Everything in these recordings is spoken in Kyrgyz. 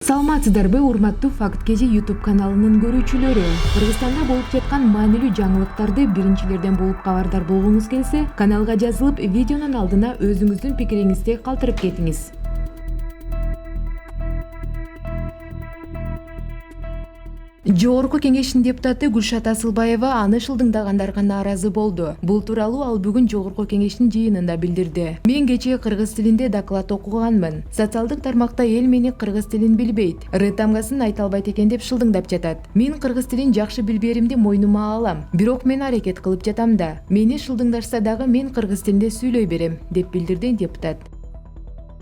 Саламатсыздарбы, урматтуу Факт Кежи YouTube каналынын көрүүчүлөрү. Кыргызстанда болуп жаткан маанилүү жаңылыктарды биринчилерден болуп кабардар болгуңуз келсе, каналга жазылып, видеонун алдына өзүңүздүн пикириңизди калтырып кетиңиз. Жогорку Кеңештин депутаты Гүлшат Асылбаева аны шылдыңдагандарга нааразы болду. Бул тууралуу ал бүгүн Жогорку Кеңештин жыйынында билдирди. Мен кечээ кыргыз тилинде доклад окуганмын. Социалдык тармакта эл мени кыргыз тилин билбейт, Р тамгасын айта албайт экен деп шылдыңдап жатат. Мен кыргыз тилин жакшы билберимди мойнума алам, бирок мен аракет кылып жатам да. Мени шылдыңдашса дагы мен кыргыз тилинде сүйлөй берем, деп билдирди депутат.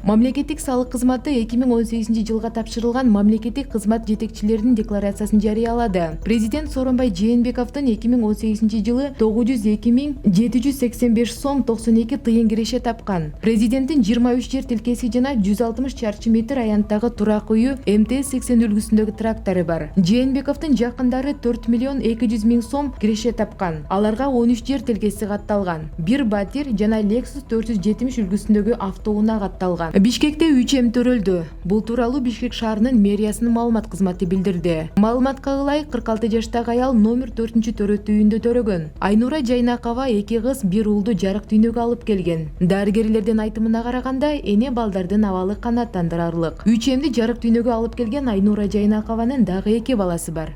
Мамлекеттик салык кызматы 2018 жылга тапшырылган мамлекеттик кызмат жетекчилеринин декларациясын жарыялады. Президент Сооронбай Жээнбековдун 2018 жылы 902.785 сом 92 тыйын киреше тапкан. Президенттин 23 жер тилкеси жана 160 чарчы метр аянттагы турак үйү МТС-80 үлгүсүндөгү трактору бар. Жээнбековдун жакындары 4.200.000 сом киреше тапкан. Аларга 13 жер тилкеси катталган. Бир батир жана Lexus 470 үлгүсүндөгү автоунаа катталган. Бишкекте 3 төрөлдү. Бул тууралуу Бишкек шаарынын мэриясынын маалымат кызматы билдирди. Маалыматка ылайык 46 жаштагы аял номер 4-төрөттүү үйүндө төрөгөн. Айнура Жайнакова 2 кыз, 1 уулду жарык дүйнөгө алып келген. Дарыгерлердин айтымына караганда, эне балдардын абалы канааттандырарлык. 3 эмди жарык дүйнөгө алып келген Айнура Жайнакованын дагы 2 баласы бар.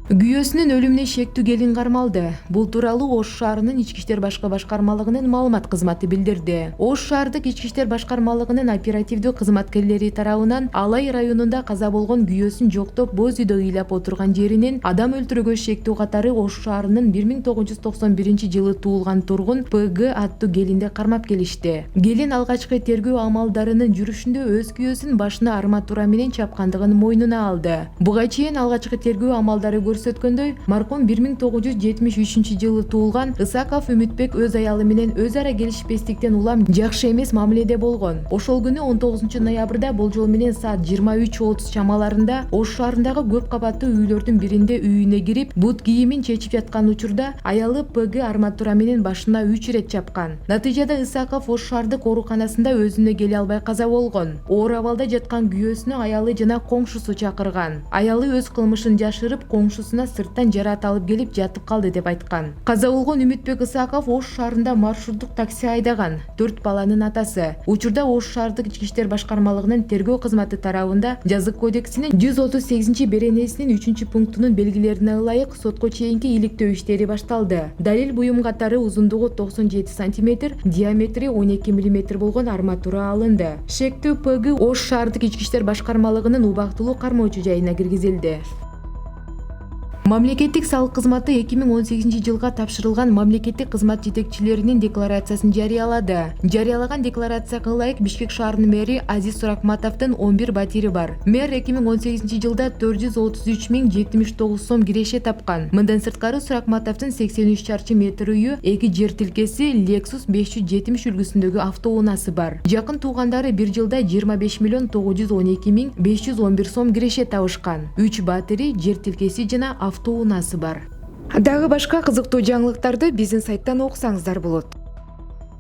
Күйөөсүнүн өлүмүнө шектүү келин кармалды. Бул тууралуу Ош шаарынын Ички иштер башкармалыгынын маалымат кызматы билдирди. Ош шаардык Ички иштер башкармалыгынын оперативдүү кызматкерлери тарабынан Алай районунда каза болгон күйөөсүн жоктоп боз үйдө ыйлап отурган жеринен адам өлтүрүүгө шектүү катары Ош шаарынын 1991 жылы туулган тургун ПГ аттуу келинди кармап келишти. Келин алгачкы тергөө амалдарынын жүрүшүндө өз күйөөсүн башына арматура менен чапкандыгын мойнуна алды. Буга чейин алгачкы тергөө амалдары көрсөткөндөй, маркум 1973 жылы туулган Ысаков Үмүтбек өз аялы менен өз ара келишпестиктен улам жакшы эмес мамиледе болгон. Ошол күнү 19 ноябрда болжол менен саат 23:30 чамаларында Ош шаарындагы көп кабаттуу үйлөрдүн биринде үйүнө кирип, бут кийимин чечип жаткан учурда аялы ПГ арматура менен башына 3 ирет чапкан. Натыйжада Ысаков Ош шаардык ооруканасында өзүнө келе албай каза болгон. Оор абалда жаткан күйөөсүнө аялы жана коңшусу чакырган. Аялы өз кылмышын жашырып, коңшусуна сырттан жараат алып келип жатып калды деп айткан. Каза болгон Үмүтбек Ысаков Ош шаарында маршруттук такси айдаган, 4 баланын атасы. Учурда Ош шаардык Ички иштер башкармалыгынын тергөө кызматы тарабында Жазык кодексинин 138 беренесинин 3 пунктунун белгилерине ылайык сотко чейинки иликтөө иштери башталды. Далил буюм катары узундугу 97 см, диаметри 12 мм болгон арматура алынды. Шектүү ПГ Ош шаардык Ички иштер башкармалыгынын убактылуу кармоочу жайына киргизилди. Мамлекеттик салык кызматы 2018 жылга тапшырылган мамлекеттик кызмат жетекчилеринин декларациясын жарыялады. Жарыялаган декларацияга ылайык Бишкек шаарынын мэри Азиз Суракматовдун 11 батири бар. Мэр 2018 жылда 433.079 сом киреше тапкан. Мындан сырткары Суракматовдун 83 чарчы метр үйү, 2 жер тилкеси, Lexus 570 үлгүсүндөгү автоунаасы бар. Жакын туугандары бир жылда 25.912.511 сом киреше табышкан. 3 батири, жер тилкеси жана автоунаасы бар. Дагы башка кызыктуу жаңылыктарды биздин сайттан окусаңыздар болот.